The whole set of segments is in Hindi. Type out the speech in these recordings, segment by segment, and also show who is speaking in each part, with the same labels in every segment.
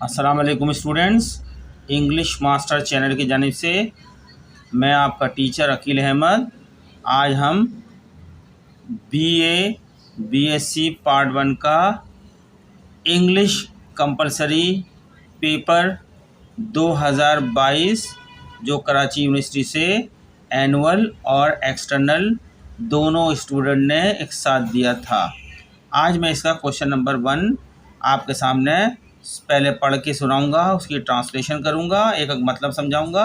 Speaker 1: अस्सलाम वालेकुम स्टूडेंट्स। इंग्लिश मास्टर चैनल की जानिब से मैं आपका टीचर अकील अहमद। आज हम बीए बीएससी पार्ट 1 का इंग्लिश कंपलसरी पेपर 2022 जो कराची यूनिवर्सिटी से एनुअल और एक्सटर्नल दोनों स्टूडेंट ने एक साथ दिया था। आज मैं इसका क्वेश्चन नंबर 1 आपके सामने पहले पढ़ के सुनाऊंगा, उसकी ट्रांसलेशन करूंगा, एक एक मतलब समझाऊंगा,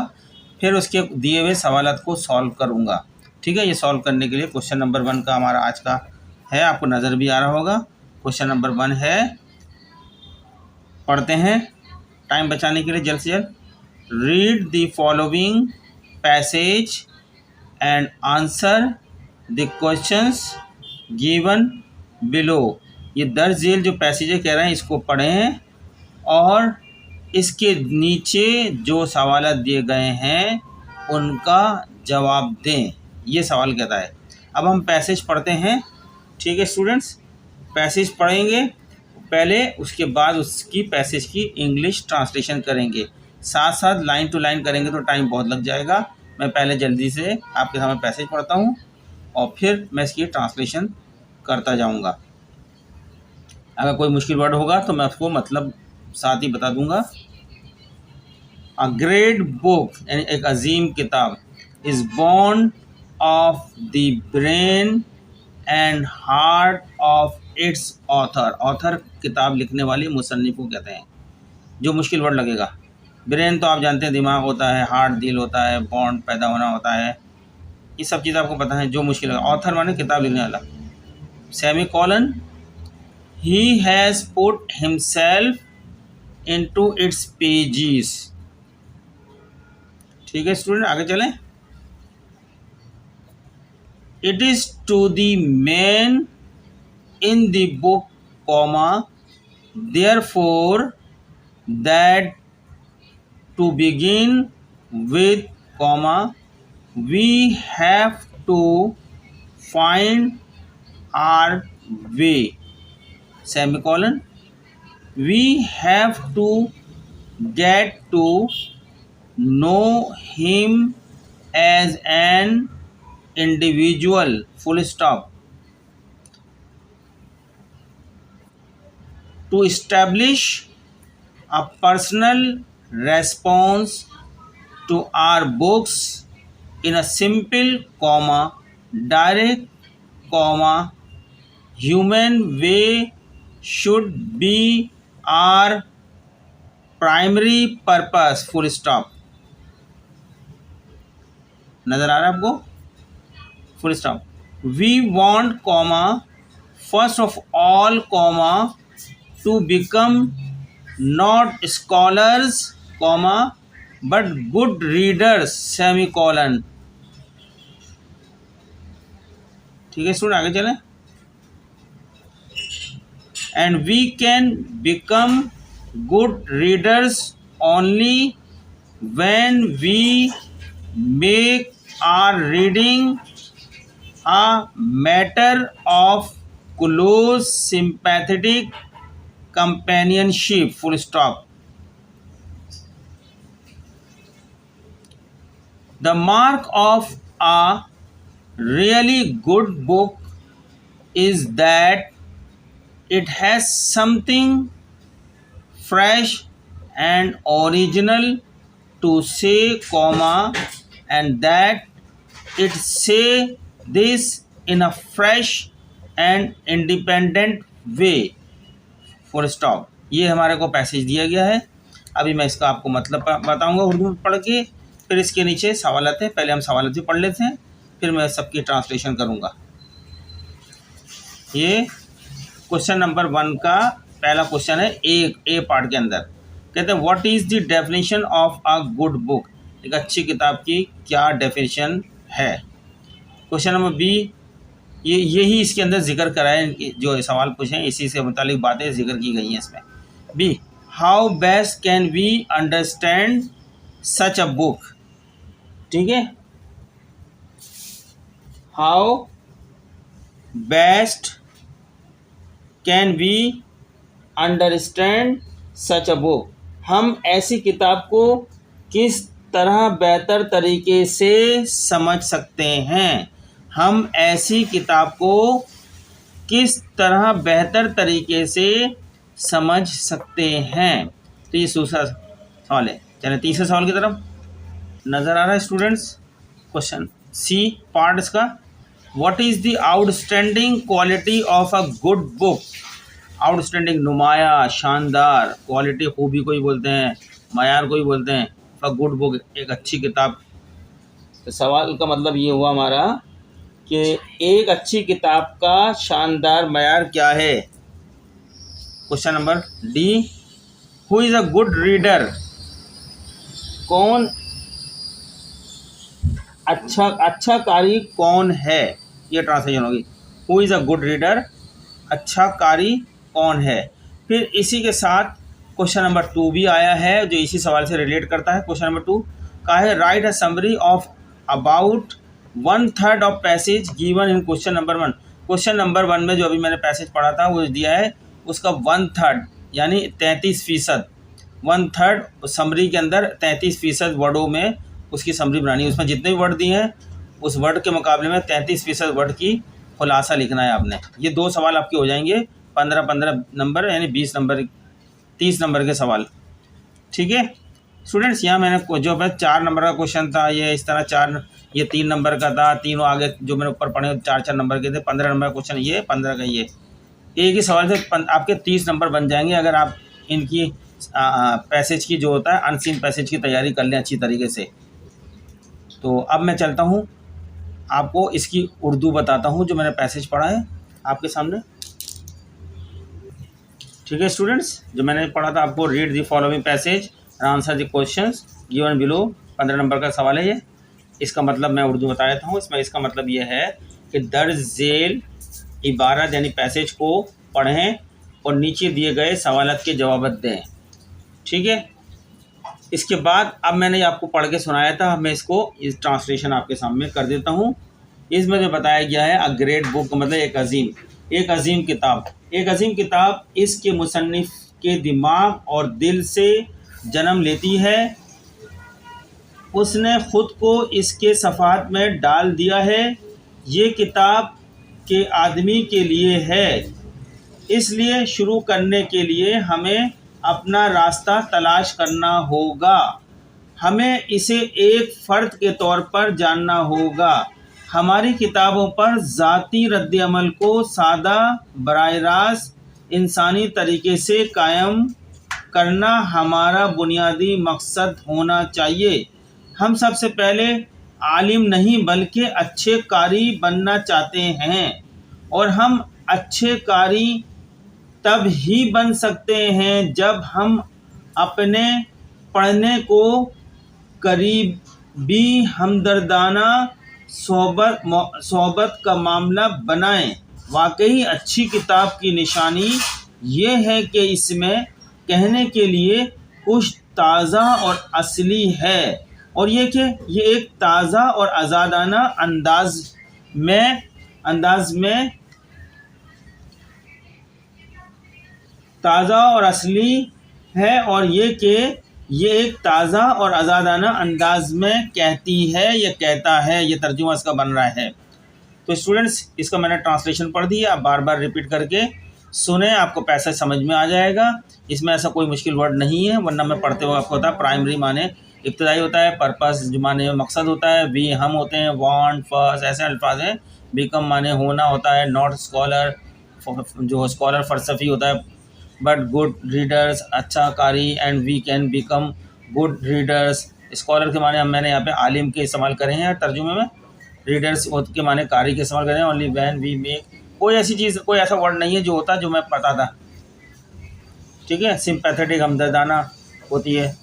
Speaker 1: फिर उसके दिए हुए सवालात को सॉल्व करूंगा। ठीक है, ये सॉल्व करने के लिए क्वेश्चन नंबर 1 का हमारा आज का है, आपको नज़र भी आ रहा होगा। क्वेश्चन नंबर 1 है, पढ़ते हैं टाइम बचाने के लिए जल्द से जल्द। Read the following passage and answer the questions given below. ये दर्ज झेल जो पैसेज कह रहे हैं इसको पढ़ें और इसके नीचे जो सवाल दिए गए हैं उनका जवाब दें। ये सवाल कहता है। अब हम पैसेज पढ़ते हैं। ठीक है स्टूडेंट्स, पैसेज पढ़ेंगे पहले, उसके बाद उसकी पैसेज की इंग्लिश ट्रांसलेशन करेंगे। साथ साथ लाइन टू लाइन करेंगे तो टाइम बहुत लग जाएगा। मैं पहले जल्दी से आपके सामने पैसेज पढ़ता हूँ और फिर मैं इसकी ट्रांसलेशन करता जाऊँगा। अगर कोई मुश्किल वर्ड होगा तो मैं उसको मतलब साथ ही बता दूंगा। अ ग्रेट बुक, यानी एक अजीम किताब, is born of the brain and heart of its author. Author किताब लिखने वाली मुसन्निफ को कहते हैं। जो मुश्किल वर्ड लगेगा, ब्रेन तो आप जानते हैं दिमाग होता है, हार्ट दिल होता है, बॉन्ड पैदा होना होता है, ये सब चीज़ आपको पता है। जो मुश्किल है, ऑथर माने किताब लिखने वाला। Semi colon, he has put himself into its pages। ठीक है स्टूडेंट, आगे चलें। It is to the man in the book, comma, therefore that to begin with, comma, we have to find our way, semicolon, we have to get to know him as an individual, full stop, to establish a personal response to our books in a simple, comma, direct, comma, human way should be our primary purpose, full stop. नजर आ रहा है आपको? Full stop. We want, comma, first of all, comma, to become not scholars, comma, but good readers, semicolon. ठीक है स्टूडेंट, आगे चलें। And we can become good readers only when we make our reading a matter of close sympathetic companionship, full stop. The mark of a really good book is that it has something fresh and original to say, comma, and that it say this in a fresh and independent way, full stop। ये हमारे को पैसेज दिया गया है। अभी मैं इसका आपको मतलब बताऊंगा उर्दू में पढ़ के, फिर इसके नीचे सवाल आते हैं। पहले हम सवाल भी पढ़ लेते हैं, फिर मैं सबकी ट्रांसलेशन करूंगा। ये क्वेश्चन नंबर 1 का पहला क्वेश्चन है, ए पार्ट के अंदर। कहते हैं what is the definition of a good book. एक अच्छी किताब की क्या डेफिनेशन है। क्वेश्चन नंबर बी, यही इसके अंदर जिक्र कराए, जो सवाल पूछे इसी से मुतालिक बातें जिक्र की गई हैं इसमें। B, how best can we understand such a book. ठीक है, how best can we understand such a book। हम ऐसी किताब को किस तरह बेहतर तरीके से समझ सकते हैं? हम ऐसी किताब को किस तरह बेहतर तरीके से समझ सकते हैं? तो ये दूसरा सवाल है। चलिए तीसरे सवाल की तरफ नज़र आ रहा है स्टूडेंट्स। क्वेश्चन सी पार्ट इसका, what is the outstanding quality of a good book? Outstanding नुमाया, शानदार, क्वालिटी खूबी को ही बोलते हैं, मयार को ही बोलते हैं, अ गुड बुक एक अच्छी किताब। तो सवाल का मतलब ये हुआ हमारा कि एक अच्छी किताब का शानदार मयार क्या है? Question number D, who is a good reader? कौन अच्छा कारी कौन है? ये ट्रांसलेशन होगी, who is a good reader, अच्छा कारी कौन है। फिर इसी के साथ क्वेश्चन नंबर 2 भी आया है जो इसी सवाल से रिलेट करता है। क्वेश्चन नंबर 2 का है, right a summary of about 1/3 of passage given in question number 1। Question number 1 में जो अभी मैंने पैसेज पढ़ा था वो दिया है, उसका 1/3 यानी 33%, 1/3 समरी के अंदर 33% वर्डों में उसकी समरी बनानी है। उसमें जितने भी वर्ड दिए हैं उस वर्ड के मुकाबले में 33% वर्ड की खुलासा लिखना है आपने। ये 2 सवाल आपके हो जाएंगे 15-15 नंबर यानी 20 नंबर 30 नंबर के सवाल। ठीक है स्टूडेंट्स, यहाँ मैंने जो है 4 नंबर का क्वेश्चन था, ये इस तरह 4, ये 3 नंबर का था, तीनों आगे जो मैंने ऊपर पढ़े 4-4 नंबर के थे। 15 नंबर का क्वेश्चन ये, 15 का ये, एक ही सवाल से आपके 30 नंबर बन जाएंगे अगर आप इनकी पैसेज की जो होता है अनसीन पैसेज की तैयारी कर लें अच्छी तरीके से। तो अब मैं चलता हूँ आपको इसकी उर्दू बताता हूँ जो मैंने पैसेज पढ़ा है आपके सामने। ठीक है स्टूडेंट्स, जो मैंने पढ़ा था आपको, read the following passage and answer the questions given below. 15 number का सवाल है ये। इसका मतलब मैं उर्दू बता देता हूँ। इसमें इसका मतलब ये है कि दर्ज झेल इबारत यानी पैसेज को पढ़ें और नीचे दिए गए सवालत के जवाब दें। ठीक है, इसके बाद अब मैंने आपको पढ़ के सुनाया था, मैं इसको इस ट्रांसलेशन आपके सामने कर देता हूँ। इसमें जो बताया गया है, अ ग्रेट बुक मतलब एक अजीम किताब। एक अजीम किताब इसके मुसन्निफ के दिमाग और दिल से जन्म लेती है। उसने ख़ुद को इसके सफ़ात में डाल दिया है। ये किताब के आदमी के लिए है, इसलिए शुरू करने के लिए हमें अपना रास्ता तलाश करना होगा। हमें इसे एक फ़र्द के तौर पर जानना होगा। हमारी किताबों पर ज़ाती रद्द-ए-अमल को सादा, बराह रास्त इंसानी तरीके से कायम करना हमारा बुनियादी मकसद होना चाहिए। हम सबसे पहले आलिम नहीं बल्कि अच्छे कारी बनना चाहते हैं, और हम अच्छे कारी तब ही बन सकते हैं जब हम अपने पढ़ने को करीबी हमदर्दाना सोहबत का मामला बनाएं। वाकई अच्छी किताब की निशानी ये है कि इसमें कहने के लिए कुछ ताज़ा और असली है, और ये कि ये एक ताज़ा और आज़ादाना अंदाज में ताज़ा और असली है, और ये कि ये एक ताज़ा और आज़ादाना अंदाज में कहती है या कहता है। ये तर्जुमा इसका बन रहा है। तो स्टूडेंट्स, इसका मैंने ट्रांसलेशन पढ़ दिया, आप बार बार रिपीट करके सुने, आपको पैसेज समझ में आ जाएगा। इसमें ऐसा कोई मुश्किल वर्ड नहीं है, वरना मैं पढ़ते हुए आपको होता है प्राइमरी माने इब्तदाई होता है, पर्पस जो माने मकसद होता है, वी हम होते हैं, वांट फर्स्ट ऐसे अल्फाज हैं, बिकम माने होना होता है, नॉट स्कॉलर जो स्कॉलर फ़लसफ़ी होता है, बट गुड रीडर्स अच्छा कारी, and we can become good readers. Scholar के माने मैंने यहाँ पे आलिम के इस्तेमाल करे हैं तर्जुमे में, रीडर्स के माने कारी के इस्तेमाल करें। ओनली वैन वी मेक, कोई ऐसी चीज़ कोई ऐसा वर्ड नहीं है जो होता जो मैं पता था। ठीक है, सिंपैथेटिक हमदर्दाना होती है।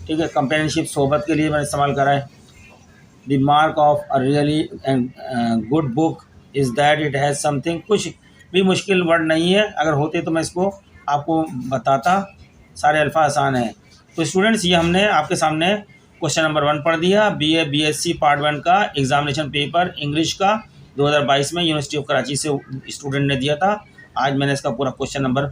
Speaker 1: ठीक है, कंपेनियनशिप सोहबत के लिए मैंने इस्तेमाल करा है। The mark of a really good book is that it has something. कुछ भी मुश्किल वर्ड नहीं है, अगर होते तो मैं इसको आपको बताता, सारे अल्फाज आसान हैं। तो स्टूडेंट्स, ये हमने आपके सामने क्वेश्चन नंबर 1 पढ़ दिया, BA BSc पार्ट 1 का एग्जामिनेशन पेपर इंग्लिश का 2022 में यूनिवर्सिटी ऑफ कराची से स्टूडेंट ने दिया था। आज मैंने इसका पूरा क्वेश्चन नंबर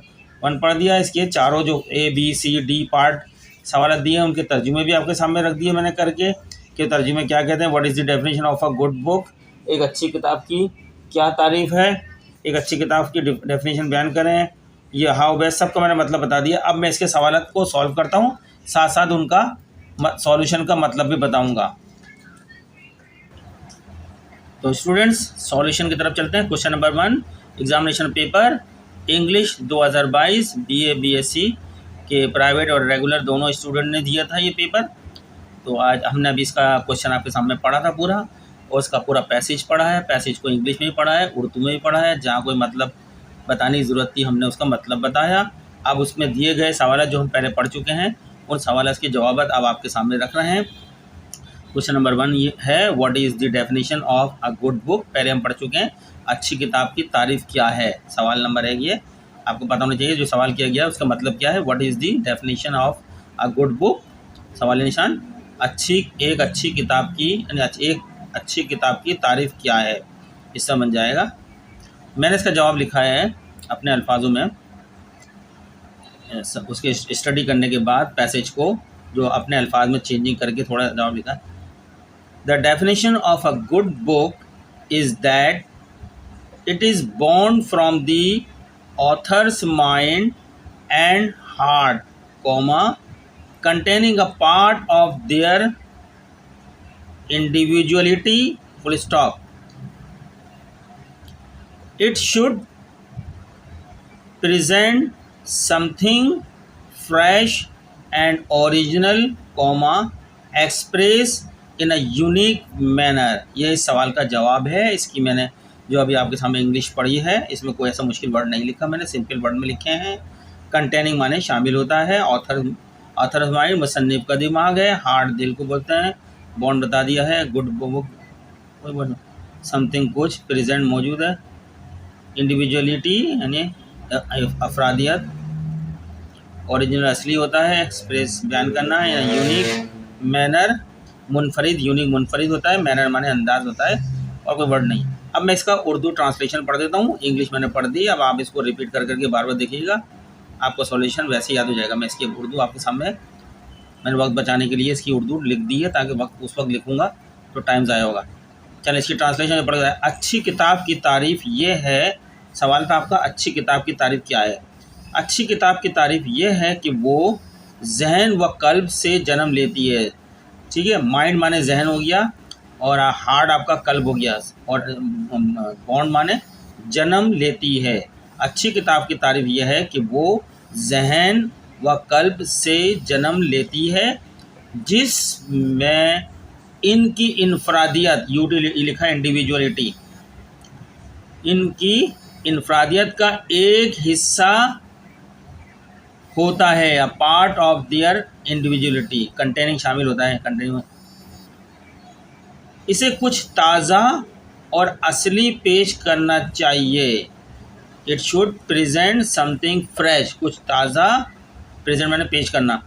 Speaker 1: 1 पढ़ दिया। इसके चारों जो A B C D part सवाल दिए हैं उनके तर्जुमे भी आपके सामने रख दिए मैंने करके कि तर्जुमे क्या कहते हैं। What is the definition of a good book, एक अच्छी किताब की क्या तारीफ़ है, एक अच्छी किताब की डेफिनेशन बयान करें। ये हाउ बेस्ट सबका मैंने मतलब बता दिया। अब मैं इसके सवाल को सॉल्व करता हूँ, साथ साथ उनका सॉल्यूशन का मतलब भी बताऊँगा। तो स्टूडेंट्स सॉल्यूशन की तरफ चलते हैं। Question number 1, examination paper English 2022 BA BSc के प्राइवेट और रेगुलर दोनों स्टूडेंट ने दिया था ये पेपर। तो आज हमने अभी इसका क्वेश्चन आपके सामने पढ़ा था पूरा, और उसका पूरा पैसेज पढ़ा है। पैसेज को इंग्लिश में भी पढ़ा है, उर्दू में भी पढ़ा है, जहाँ कोई मतलब बताने की ज़रूरत थी हमने उसका मतलब बताया। अब उसमें दिए गए सवाल जो हम पहले पढ़ चुके हैं उन सवाल के जवाब अब आपके सामने रख रहे हैं। क्वेश्चन नंबर 1 ये है, what is the definition of a good book, पहले हम पढ़ चुके हैं। अच्छी किताब की तारीफ़ क्या है, सवाल नंबर 1 ये आपको पता होना चाहिए। जो सवाल किया गया उसका मतलब क्या है, what is the definition of a good book, सवाल निशान एक अच्छी किताब की एक अच्छी किताब की तारीफ़ क्या है, इससे बन जाएगा। मैंने इसका जवाब लिखा है अपने अल्फाजों में, उसके स्टडी करने के बाद पैसेज को जो अपने अल्फाज में चेंजिंग करके थोड़ा जवाब लिखा। The definition of a good book is that it is born from the author's mind and heart, containing a part of their individuality, full stop. It should present something fresh and original, express in a unique manner. ये इस सवाल का जवाब है। इसकी मैंने जो अभी आपके सामने इंग्लिश पढ़ी है इसमें कोई ऐसा मुश्किल वर्ड नहीं लिखा, मैंने सिंपल वर्ड में लिखे हैं। कंटेनिंग माने शामिल होता है, ऑथर माइंड मुसन्निफ का दिमाग है, हार्ट दिल को बोलते हैं, बॉन्ड बता दिया है, गुड बुक समथिंग कुछ, प्रेजेंट मौजूद है, इंडिविजुअलिटी यानी अफरादियत, ओरिजिनल असली होता है, एक्सप्रेस बयान करना है, या यूनिक मैनर मुनफरिद, यूनिक मुनफरिद होता है, मैनर माने अंदाज होता है, और कोई वर्ड नहीं। अब मैं इसका उर्दू ट्रांसलेशन पढ़ देता हूँ, इंग्लिश मैंने पढ़ दी, अब आप इसको रिपीट कर करके बार बार देखिएगा, आपको सॉल्यूशन वैसे याद हो जाएगा। मैं इसकी उर्दू आपके सामने मैंने वक्त बचाने के लिए इसकी उर्दू लिख दी है, ताकि उस वक्त लिखूँगा तो टाइम ज़ाया होगा। चलिए इसकी ट्रांसलेशन में पढ़ रहा है। अच्छी किताब की तारीफ़ ये है, सवाल था आपका अच्छी किताब की तारीफ़ क्या है। अच्छी किताब की तारीफ़ ये है कि वो जहन व कल्ब से जन्म लेती है। ठीक है, माइंड माने जहन हो गया, और हार्ट आपका कल्ब हो गया, और बॉन्ड माने जन्म लेती है। अच्छी किताब की तारीफ़ यह है कि वो जहन व कल्ब से जन्म लेती है, जिसमें इनकी इनफरादियत, लिखा इंडिविजुअलिटी, इनकी इनफरादियत का एक हिस्सा होता है, a part of their individuality, containing शामिल होता है, कंटेनिंग इसे कुछ ताज़ा और असली पेश करना चाहिए। It should present something fresh, कुछ ताज़ा, प्रेजेंट मैंने पेश करना,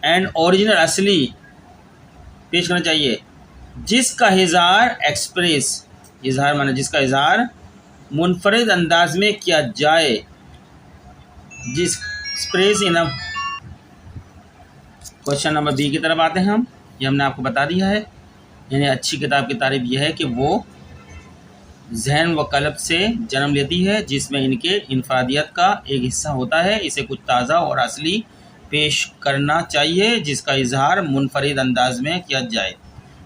Speaker 1: एंड ओरिजिनल असली पेश करना चाहिए, जिसका इज़हार एक्सप्रेस, इज़हार माने जिसका इज़हार मुनफरिद अंदाज में किया जाए, जिस express in. Question number B की तरफ आते हैं हम, ये हमने आपको बता दिया है। यानी अच्छी किताब की तारीफ़ यह है कि वो जहन व कल्ब से जन्म लेती है, जिसमें इनके इनफरादियत का एक हिस्सा होता है, इसे कुछ ताज़ा और असली पेश करना चाहिए, जिसका इजहार मुनफरिद अंदाज में किया जाए।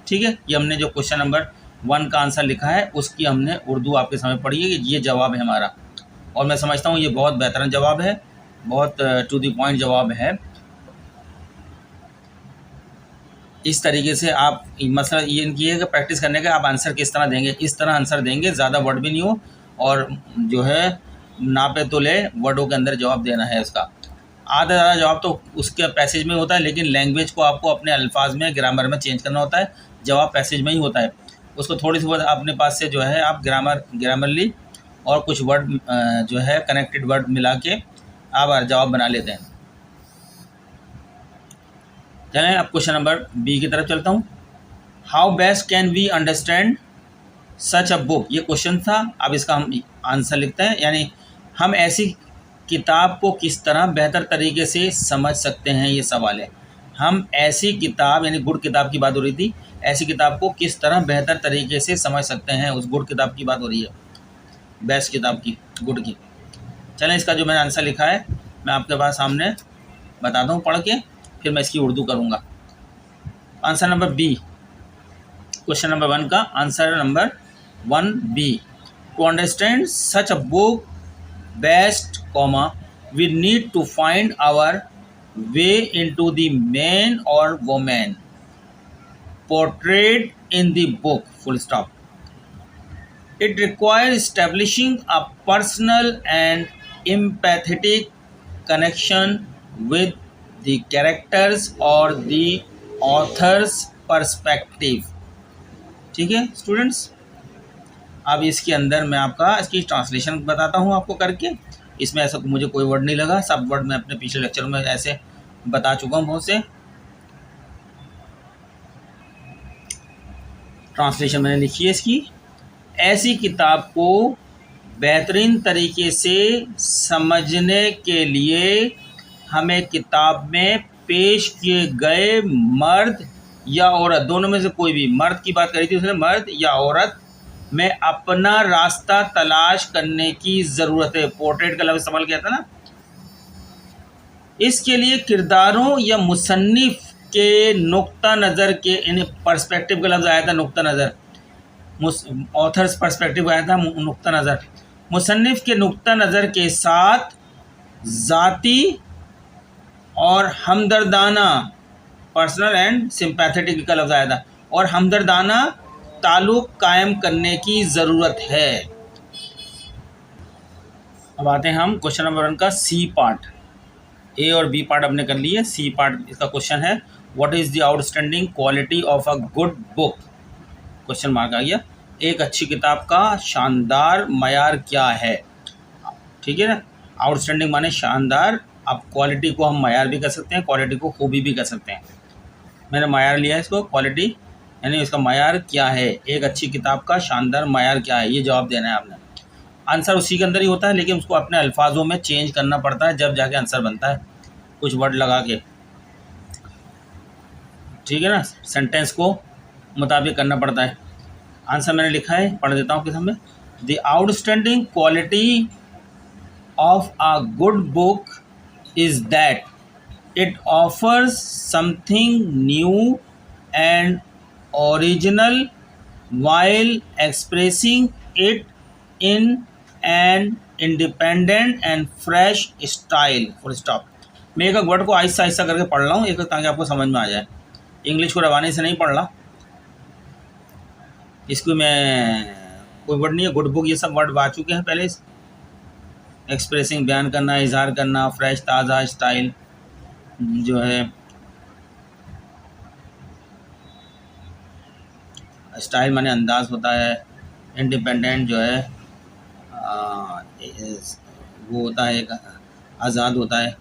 Speaker 1: ठीक है, ये हमने जो क्वेश्चन नंबर 1 का आंसर लिखा है उसकी हमने उर्दू आपके सामने पढ़ी है कि ये जवाब है हमारा, और मैं समझता हूँ ये बहुत बेहतरीन जवाब है, बहुत टू द पॉइंट जवाब है। इस तरीके से आप मसला ये इनकी है कि प्रैक्टिस करने का आप आंसर किस तरह देंगे, इस तरह आंसर देंगे, ज़्यादा वर्ड भी नहीं हो, और जो है नापे तो ले वर्डों के अंदर जवाब देना है उसका। आधा ज़्यादा जवाब तो उसके पैसेज में होता है, लेकिन लैंग्वेज को आपको अपने अल्फाज में, ग्रामर में चेंज करना होता है। जवाब पैसेज में ही होता है, उसको थोड़ी सी बहुत अपने पास से जो है आप ग्रामरली और कुछ वर्ड जो है कनेक्टेड वर्ड मिला के आप जवाब बना लेते हैं। चलें अब क्वेश्चन नंबर बी की तरफ चलता हूँ। How best can we understand such a book, ये क्वेश्चन था। अब इसका हम आंसर लिखते हैं, यानी हम ऐसी किताब को किस तरह बेहतर तरीके से समझ सकते हैं, ये सवाल है। हम ऐसी किताब यानी गुड किताब की बात हो रही थी, ऐसी किताब को किस तरह बेहतर तरीके से समझ सकते हैं, उस गुड किताब की बात हो रही है, बेस्ट किताब की, गुड की। चलें, इसका जो मैंने आंसर लिखा है मैं आपके पास सामने बताता हूँ पढ़ के, फिर मैं इसकी उर्दू करूँगा। Answer number B, question number 1 का answer number 1B। To understand such a book best, we need to find our way into the man or woman portrayed in the book, full stop. It requires establishing a personal and empathetic connection with the characters or the author's perspective. ठीक है स्टूडेंट्स, अब इसके अंदर मैं आपका इसकी ट्रांसलेशन बताता हूँ आपको करके। इसमें ऐसा मुझे कोई वर्ड नहीं लगा, सब वर्ड मैं अपने पिछले लेक्चर में ऐसे बता चुका हूँ बहुत से। ट्रांसलेशन मैंने लिखी है इसकी। ऐसी किताब को बेहतरीन तरीके से समझने के लिए हमें किताब में पेश किए गए मर्द या औरत, दोनों में से कोई भी, मर्द की बात करी थी उसने, मर्द या औरत में अपना रास्ता तलाश करने की ज़रूरत है। पोर्ट्रेट का लफ्ज़ इस्तेमाल किया था ना। इसके लिए किरदारों या मुसन्निफ के नुक्ता नज़र के, इन पर्सपेक्टिव का लफ्ज़ आया था, नुक्ता नज़र, ऑथर्स पर्सपेक्टिव आया था, नुक्ता नज़र, मुसन्निफ के नुक्ता नज़र के साथ ज़ाती और हमदर्दाना, पर्सनल एंड सिंपैथेटिक का लफ्ज़ आया था, और हमदर्दाना ताल्लुक़ कायम करने की ज़रूरत है। अब आते हैं हम क्वेश्चन नंबर 1 का सी पार्ट। ए और बी पार्ट हमने कर लिए, सी पार्ट इसका क्वेश्चन है, what is the outstanding quality of a good book, question mark आ गया। एक अच्छी किताब का शानदार मयार क्या है, ठीक है ना। आउटस्टैंडिंग माने शानदार, अब क्वालिटी को हम मयार भी कर सकते हैं, क्वालिटी को खूबी भी कर सकते हैं। मैंने मयार लिया है इसको, क्वालिटी यानी इसका मयार क्या है, एक अच्छी किताब का शानदार मयार क्या है, ये जवाब देना है आपने। आंसर उसी के अंदर ही होता है, लेकिन उसको अपने अल्फाजों में चेंज करना पड़ता है, जब जाके आंसर बनता है, कुछ वर्ड लगा के, ठीक है ना, सेंटेंस को मुताबिक करना पड़ता है। आंसर मैंने लिखा है, पढ़ देता हूँ आपके सामने। The outstanding quality of a good book is that it offers something new and original while expressing it in an independent and fresh style, full stop। मैं एक वर्ड को आहिस्ता आहिस्ता करके पढ़ रहा हूँ एक, ताकि आपको समझ में आ जाए। इंग्लिश को रवानी से नहीं पढ़ रहा, इसको मैं कोई वर्ड नहीं है, गुड बुक ये सब वर्ड आ चुके हैं पहले। एक्सप्रेसिंग बयान करना, इजहार करना, फ्रेश ताज़ा, स्टाइल जो है, स्टाइल माने अंदाज होता है, इंडिपेंडेंट जो है वो होता है, एक आज़ाद होता है,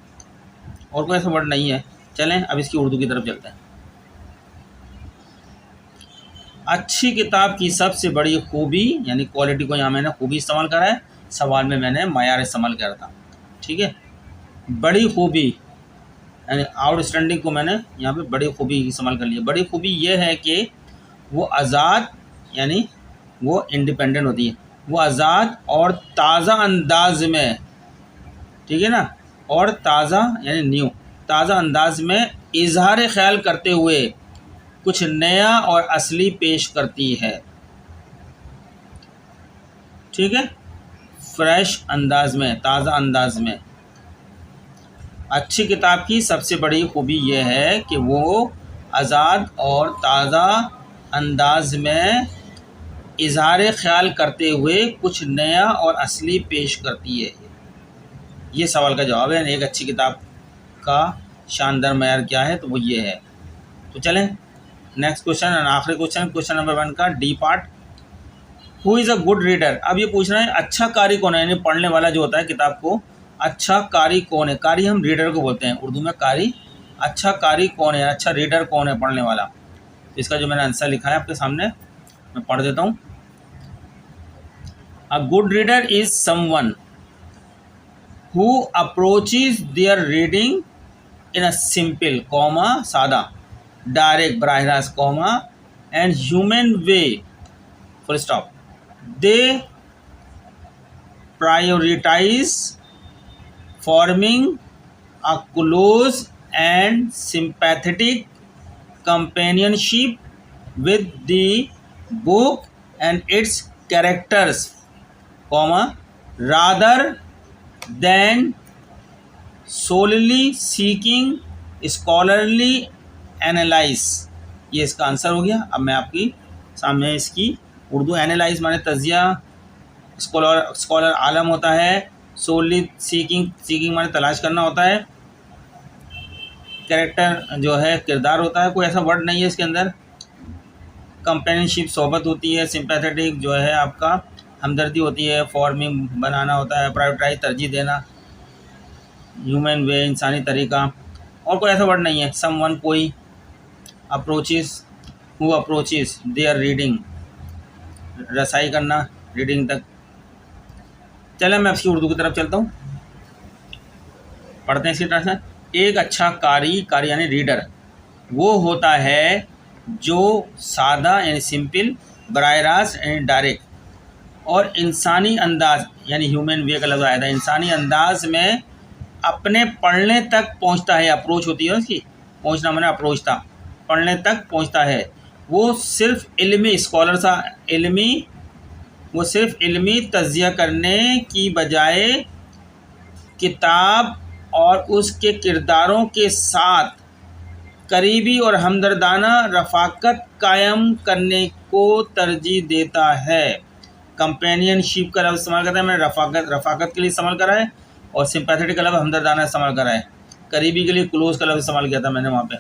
Speaker 1: और कोई ऐसा वर्ड नहीं है। चलें अब इसकी उर्दू की तरफ चलते हैं। अच्छी किताब की सबसे बड़ी खूबी, यानी क्वालिटी को यहाँ मैंने खूबी इस्तेमाल करा है, सवाल में मैंने मयार इस्तेमाल करा था, ठीक है। बड़ी खूबी यानी आउटस्टैंडिंग को मैंने यहाँ पे बड़ी खूबी इस्तेमाल कर लिया। बड़ी खूबी ये है कि वो आज़ाद यानी वो इंडिपेंडेंट होती है, वो आज़ाद और ताज़ा अंदाज में, ठीक है ना, और ताज़ा यानी न्यू, ताज़ा अंदाज में इजहार ख्याल करते हुए कुछ नया और असली पेश करती है, ठीक है, फ्रेश अंदाज में, ताज़ा अंदाज में। अच्छी किताब की सबसे बड़ी खूबी यह है कि वो आज़ाद और ताज़ा अंदाज में इजहार ख्याल करते हुए कुछ नया और असली पेश करती है। ये सवाल का जवाब है। एक अच्छी किताब का शानदार मयार क्या है, तो वो ये है। तो चलें नेक्स्ट क्वेश्चन, आखिरी क्वेश्चन, क्वेश्चन नंबर 1 का D part. Who is a good reader. अब ये पूछ रहे हैं अच्छा कारी कौन है, यानी पढ़ने वाला जो होता है किताब को, अच्छा कारी कौन है। कारी हम रीडर को बोलते हैं उर्दू में, कारी। अच्छा कारी कौन है, अच्छा रीडर कौन है, पढ़ने वाला। तो इसका जो मैंने आंसर लिखा है आपके सामने, मैं पढ़ देता हूँ। A good reader is someone who approaches their reading in a simple comma सादा, डायरेक्ट बराह रास्त comma, and human way full stop. They prioritize forming a close and sympathetic companionship with the book and its characters, comma, rather than solely seeking scholarly analyze। ये इसका आंसर हो गया। अब मैं आपकी सामने इसकी उर्दू, एनालाइज माने तजिया, स्कॉलर आलम होता है, सोली सीकिंग माने तलाश करना होता है, कैरेक्टर जो है किरदार होता है, कोई ऐसा वर्ड नहीं है इसके अंदर, कंपेनियनशिप सोहबत होती है, सिंपैथेटिक जो है आपका हमदर्दी होती है, फॉर्मिंग बनाना होता है, प्रायोरिटाइज तरजीह देना, ह्यूमन वे इंसानी तरीका, और कोई ऐसा वर्ड नहीं है। समवन कोई, approaches who approaches their reading, रसाई करना रीडिंग तक। चले मैं आपकी उर्दू की तरफ चलता हूँ, पढ़ते हैं इसकी ट्रांसलेशन। एक अच्छा कारी यानी रीडर वो होता है जो सादा यानी सिंपल, बराह रास्त यानी डायरेक्ट, और इंसानी अंदाज यानी ह्यूमन वे का लफ्ज़ आया था, इंसानी अंदाज में अपने पढ़ने तक पहुँचता है। अप्रोच होती है उसकी, पहुँचना माने अप्रोच था, पढ़ने तक पहुँचता है। वो सिर्फ इल्मी स्कॉलर सा वो सिर्फ इल्मी तज़िया करने की बजाय किताब और उसके किरदारों के साथ करीबी और हमदर्दाना रफ़ाकत कायम करने को तरजीह देता है। कंपेनियनशिप का लफ्ज़ इस्तेमाल करता है, मैंने रफ़ाकत के लिए इस्तेमाल करा है, और सिंपैथेटिक का लफ्ज़ हमदर्दाना इस्तेमाल करा है, करीबी के लिए क्लोज का लफ्ज़ इस्तेमाल किया था मैंने वहाँ पे।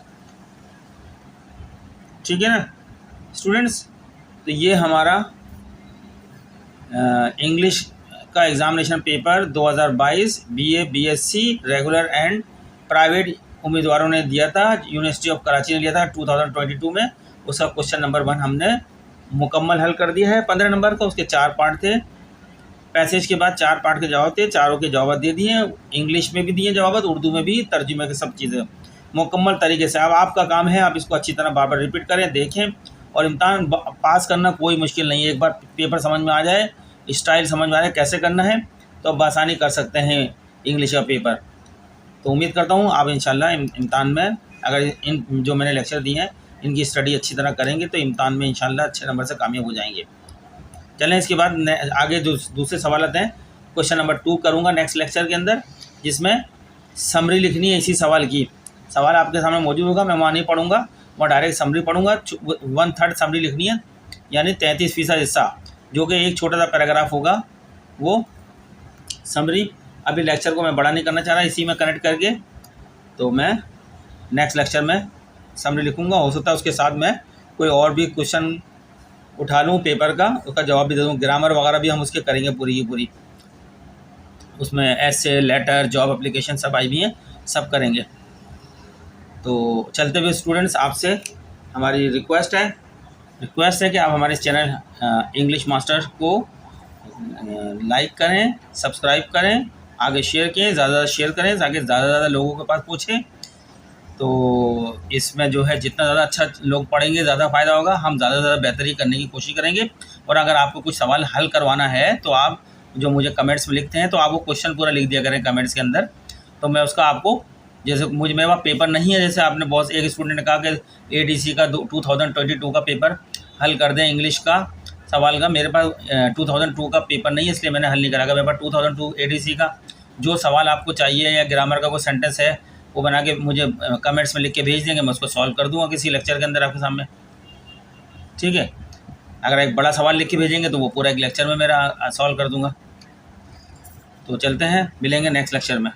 Speaker 1: ठीक है ना स्टूडेंट्स, तो ये हमारा इंग्लिश का examination paper 2022 BA BSc regular and private उम्मीदवारों ने दिया था, यूनिवर्सिटी ऑफ कराची ने लिया था 2022 में। उसका क्वेश्चन नंबर 1 हमने मुकम्मल हल कर दिया है 15 नंबर का। उसके 4 पार्ट थे, पैसेज के बाद 4 पार्ट के जवाब थे, चारों के जवाब दे दिए, इंग्लिश में भी दिए जवाब, उर्दू में भी तर्जुमे के सब चीज़ें मुकम्मल तरीके से। अब आपका काम है आप इसको अच्छी तरह बार बार रिपीट करें, देखें, और इम्तहान पास करना कोई मुश्किल नहीं है। एक बार पेपर समझ में आ जाए, स्टाइल समझ में आ जाए कैसे करना है, तो अब आसानी कर सकते हैं इंग्लिश का पेपर। तो उम्मीद करता हूँ आप इंशाल्लाह इम्तहान में अगर इन जो मैंने लेक्चर दिए हैं इनकी स्टडी अच्छी तरह करेंगे तो इम्तहान में इंशाल्लाह अच्छे नंबर से कामयाब हो जाएंगे। चलें इसके बाद आगे जो दूसरे सवाल हैं, क्वेश्चन नंबर 2 करूँगा नेक्स्ट लेक्चर के अंदर, जिसमें समरी लिखनी है इसी सवाल की। सवाल आपके सामने मौजूद होगा, मैं वहाँ नहीं पढ़ूँगा, वहाँ डायरेक्ट समरी पढ़ूँगा। 1/3 समरी लिखनी है, यानी 33% हिस्सा, जो कि एक छोटा सा पैराग्राफ होगा वो समरी। अभी लेक्चर को मैं बड़ा नहीं करना चाह रहा, इसी में कनेक्ट करके तो मैं नेक्स्ट लेक्चर में समरी लिखूँगा। हो सकता है उसके साथ मैं कोई और भी क्वेश्चन उठा लूँ पेपर का, उसका जवाब भी दे दूँ। ग्रामर वगैरह भी हम उसके करेंगे पूरी की पूरी, उसमें ऐसे लेटर जॉब एप्लीकेशन सब आई भी हैं, सब करेंगे। तो चलते हुए स्टूडेंट्स आपसे हमारी रिक्वेस्ट है कि आप हमारे चैनल इंग्लिश मास्टर को लाइक करें, सब्सक्राइब करें, आगे शेयर करें, ज़्यादा शेयर करें ताकि ज़्यादा लोगों के पास पहुँचे। तो इसमें जो है जितना ज़्यादा अच्छा लोग पढ़ेंगे ज़्यादा फ़ायदा होगा, हम ज़्यादा से ज़्यादा बेहतरी करने की कोशिश करेंगे। और अगर आपको कुछ सवाल हल करवाना है तो आप जो मुझे कमेंट्स में लिखते हैं तो आप वो क्वेश्चन पूरा लिख दिया करें कमेंट्स के अंदर, तो मैं उसका आपको, जैसे मुझे मेरे पास पेपर नहीं है, जैसे आपने बहुत एक स्टूडेंट ने कहा कि ADC का 2022 का पेपर हल कर दें इंग्लिश का सवाल का, मेरे पास 2002 का पेपर नहीं है इसलिए मैंने हल नहीं करा। मेरे पास 2002 ADC का जो सवाल आपको चाहिए या ग्रामर का कोई सेंटेंस है वो बना के मुझे कमेंट्स में लिख के भेज देंगे, मैं उसको सॉल्व कर दूंगा किसी लेक्चर के अंदर आपके सामने। ठीक है, अगर एक बड़ा सवाल लिख के भेजेंगे तो वो पूरा एक लेक्चर में मेरा सॉल्व कर दूंगा। तो चलते हैं, मिलेंगे नेक्स्ट लेक्चर में।